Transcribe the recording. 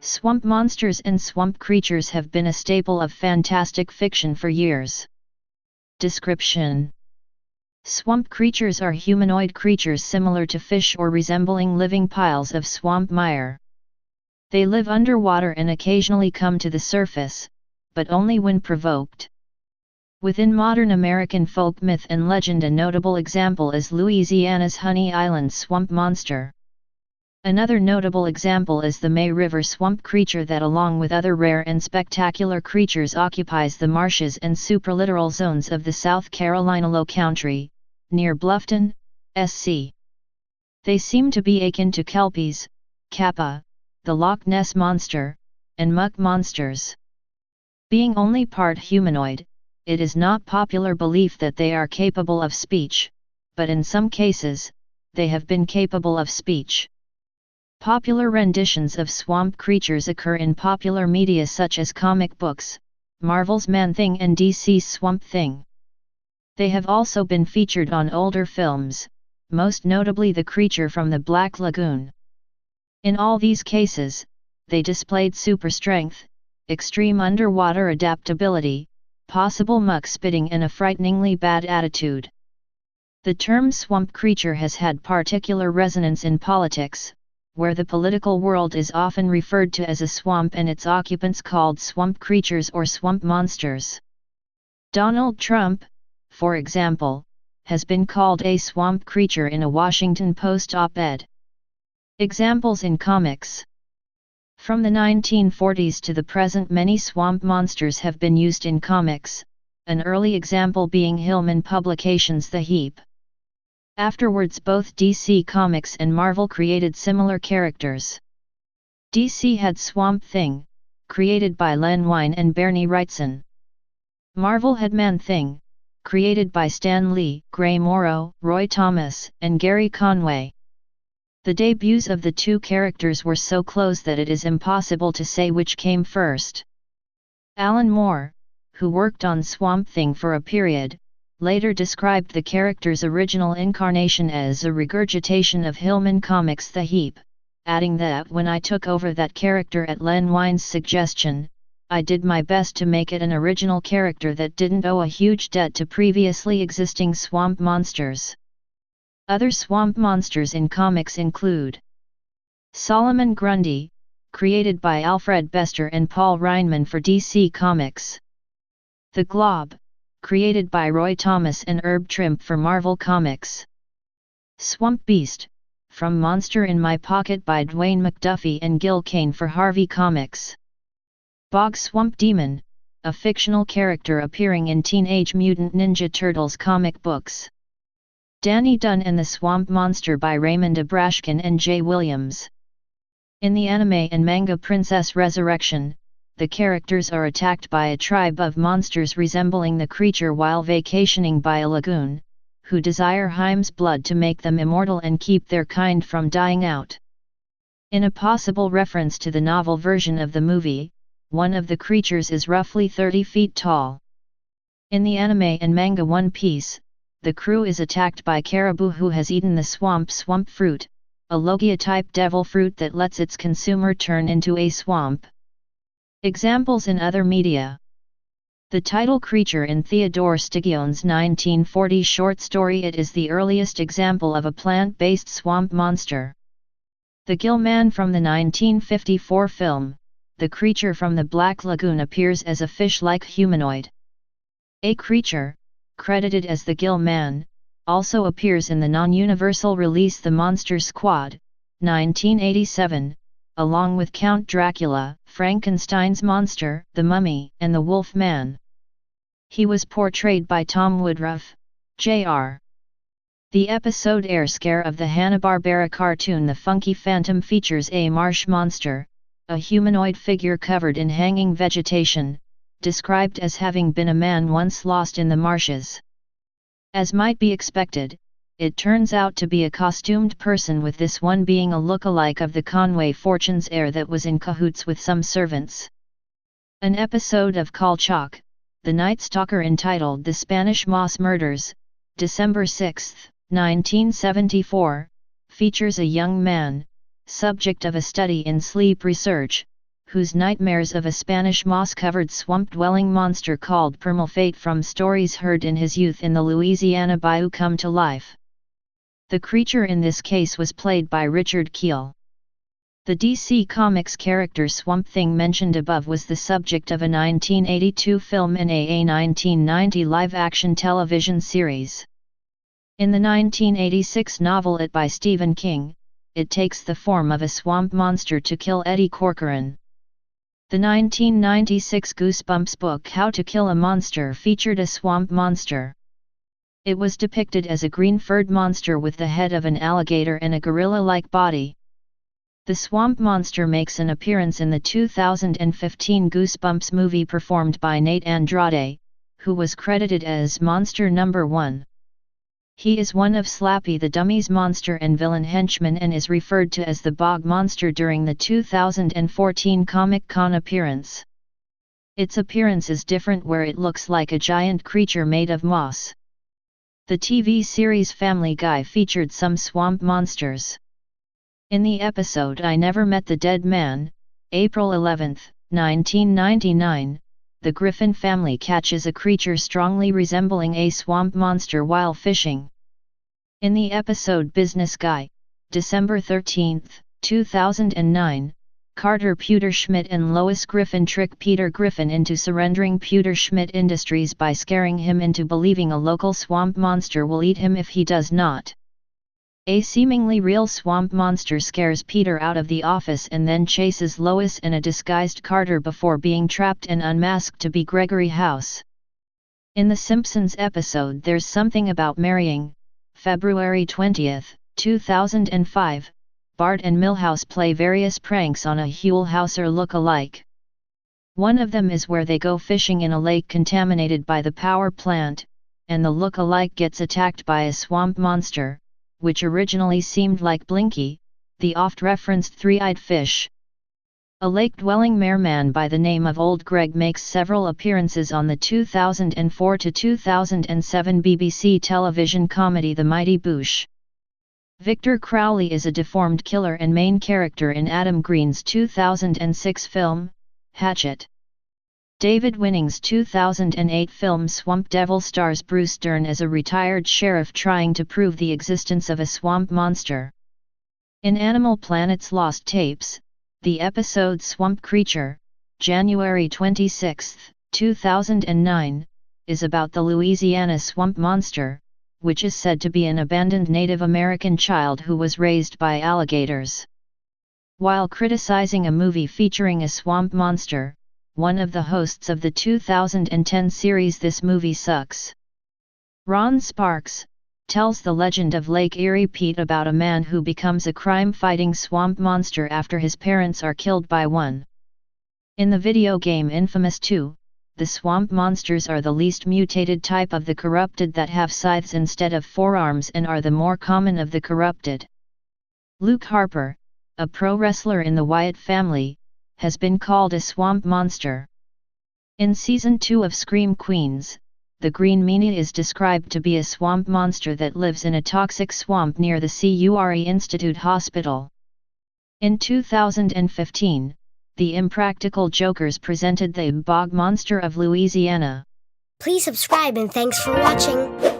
Swamp monsters and swamp creatures have been a staple of fantastic fiction for years. Description: swamp creatures are humanoid creatures similar to fish or resembling living piles of swamp mire. They live underwater and occasionally come to the surface, but only when provoked. Within modern American folk myth and legend, a notable example is Louisiana's Honey Island swamp monster. Another notable example is the May River swamp creature that, along with other rare and spectacular creatures, occupies the marshes and supralittoral zones of the South Carolina Low Country, near Bluffton, SC. They seem to be akin to kelpies, kappa, the Loch Ness monster, and muck monsters. Being only part humanoid, it is not popular belief that they are capable of speech, but in some cases, they have been capable of speech. Popular renditions of swamp creatures occur in popular media such as comic books, Marvel's Man-Thing and DC's Swamp Thing. They have also been featured on older films, most notably The Creature from the Black Lagoon. In all these cases, they displayed super strength, extreme underwater adaptability, possible muck spitting, and a frighteningly bad attitude. The term swamp creature has had particular resonance in politics, where the political world is often referred to as a swamp and its occupants called swamp creatures or swamp monsters. Donald Trump, for example, has been called a swamp creature in a Washington Post op-ed. Examples in comics. From the 1940s to the present, many swamp monsters have been used in comics, an early example being Hillman Publications' The Heap. Afterwards, both DC Comics and Marvel created similar characters. DC had Swamp Thing, created by Len Wein and Bernie Wrightson. Marvel had Man-Thing, created by Stan Lee, Gray Morrow, Roy Thomas, and Gary Conway. The debuts of the two characters were so close that it is impossible to say which came first. Alan Moore, who worked on Swamp Thing for a period, later described the character's original incarnation as a regurgitation of Hillman Comics' The Heap, adding that when I took over that character at Len Wein's suggestion, I did my best to make it an original character that didn't owe a huge debt to previously existing swamp monsters. Other swamp monsters in comics include Solomon Grundy, created by Alfred Bester and Paul Reinman for DC Comics. The Glob, created by Roy Thomas and Herb Trimpe for Marvel Comics. Swamp Beast, from Monster in My Pocket by Dwayne McDuffie and Gil Kane for Harvey Comics. Bog Swamp Demon, a fictional character appearing in Teenage Mutant Ninja Turtles comic books. Danny Dunn and the Swamp Monster by Raymond Abrashkin and Jay Williams. In the anime and manga Princess Resurrection, the characters are attacked by a tribe of monsters resembling the creature while vacationing by a lagoon, who desire Haim's blood to make them immortal and keep their kind from dying out. In a possible reference to the novel version of the movie, one of the creatures is roughly 30 feet tall. In the anime and manga One Piece, the crew is attacked by Caribou who has eaten the swamp fruit, a Logia-type devil fruit that lets its consumer turn into a swamp. Examples in other media. The title creature in Theodore Stigion's 1940 short story It is the earliest example of a plant-based swamp monster. The Gill Man from the 1954 film, The Creature from the Black Lagoon, appears as a fish-like humanoid. A creature, credited as the Gill Man, also appears in the non-universal release The Monster Squad, 1987, along with Count Dracula, Frankenstein's monster, the Mummy, and the Wolf Man. He was portrayed by Tom Woodruff, Jr. The episode Air Scare of the Hanna-Barbera cartoon The Funky Phantom features a marsh monster, a humanoid figure covered in hanging vegetation, described as having been a man once lost in the marshes. As might be expected, it turns out to be a costumed person, with this one being a look-alike of the Conway Fortune's heir that was in cahoots with some servants. An episode of Kolchak, The Night Stalker, entitled The Spanish Moss Murders, December 6, 1974, features a young man, subject of a study in sleep research, whose nightmares of a Spanish moss-covered swamp-dwelling monster called Permalfate from stories heard in his youth in the Louisiana bayou come to life. The creature in this case was played by Richard Kiel. The DC Comics character Swamp Thing mentioned above was the subject of a 1982 film and a 1990 live-action television series. In the 1986 novel It by Stephen King, it takes the form of a swamp monster to kill Eddie Corcoran. The 1996 Goosebumps book How to Kill a Monster featured a swamp monster. It was depicted as a green-furred monster with the head of an alligator and a gorilla-like body. The swamp monster makes an appearance in the 2015 Goosebumps movie performed by Nate Andrade, who was credited as Monster Number 1. He is one of Slappy the Dummy's monster and villain henchmen and is referred to as the Bog Monster during the 2014 Comic-Con appearance. Its appearance is different where it looks like a giant creature made of moss. The TV series Family Guy featured some swamp monsters. In the episode I Never Met the Dead Man, April 11, 1999, the Griffin family catches a creature strongly resembling a swamp monster while fishing. In the episode Business Guy, December 13, 2009, Carter Pewter-Schmidt and Lois Griffin trick Peter Griffin into surrendering Pewter-Schmidt Industries by scaring him into believing a local swamp monster will eat him if he does not. A seemingly real swamp monster scares Peter out of the office and then chases Lois and a disguised Carter before being trapped and unmasked to be Gregory House. In the Simpsons episode There's Something About Marrying, February 20, 2005, Bart and Milhouse play various pranks on a Huell Hauser look-alike. One of them is where they go fishing in a lake contaminated by the power plant, and the look-alike gets attacked by a swamp monster, which originally seemed like Blinky, the oft-referenced three-eyed fish. A lake-dwelling merman by the name of Old Greg makes several appearances on the 2004 to 2007 BBC television comedy The Mighty Boosh. Victor Crowley is a deformed killer and main character in Adam Green's 2006 film, Hatchet. David Winning's 2008 film Swamp Devil stars Bruce Dern as a retired sheriff trying to prove the existence of a swamp monster. In Animal Planet's Lost Tapes, the episode Swamp Creature, January 26, 2009, is about the Louisiana swamp monster, which is said to be an abandoned Native American child who was raised by alligators. While criticizing a movie featuring a swamp monster, one of the hosts of the 2010 series This Movie Sucks, Ron Sparks, tells the legend of Lake Erie Pete about a man who becomes a crime-fighting swamp monster after his parents are killed by one. In the video game Infamous 2, the swamp monsters are the least mutated type of the corrupted that have scythes instead of forearms and are the more common of the corrupted. Luke Harper, a pro wrestler in the Wyatt family, has been called a swamp monster. In Season 2 of Scream Queens, the Green Meanie is described to be a swamp monster that lives in a toxic swamp near the Cure Institute Hospital. In 2015, the Impractical Jokers presented the Bog Monster of Louisiana. Please subscribe and thanks for watching.